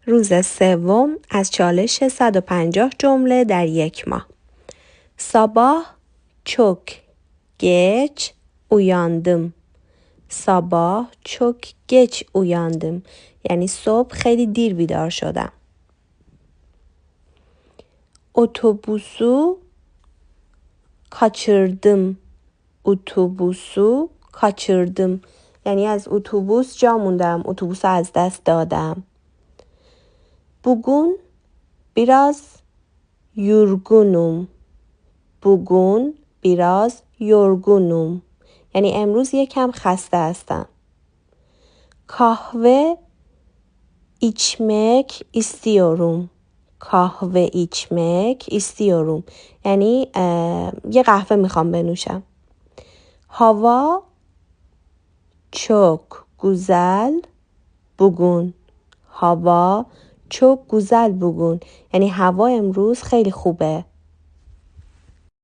روز سوم از چالش 150 جمله در یک ماه. Sabah çok geç uyandım. Sabah çok geç uyandım. یعنی صبح خیلی دیر بیدار شدم. Otobüsü kaçırdım. Otobüsü kaçırdım. یعنی از اتوبوس جا موندم. اتوبوس از دست دادم. Bugün biraz yorgunum. Bugün biraz yorgunum. یعنی امروز یکم خسته هستم. Kahve içmek istiyorum. Kahve içmek istiyorum. یعنی یه قهوه میخوام بنوشم. Hava çok güzel bugün. Hava çok güzel bugün. یعنی هوا امروز خیلی خوبه.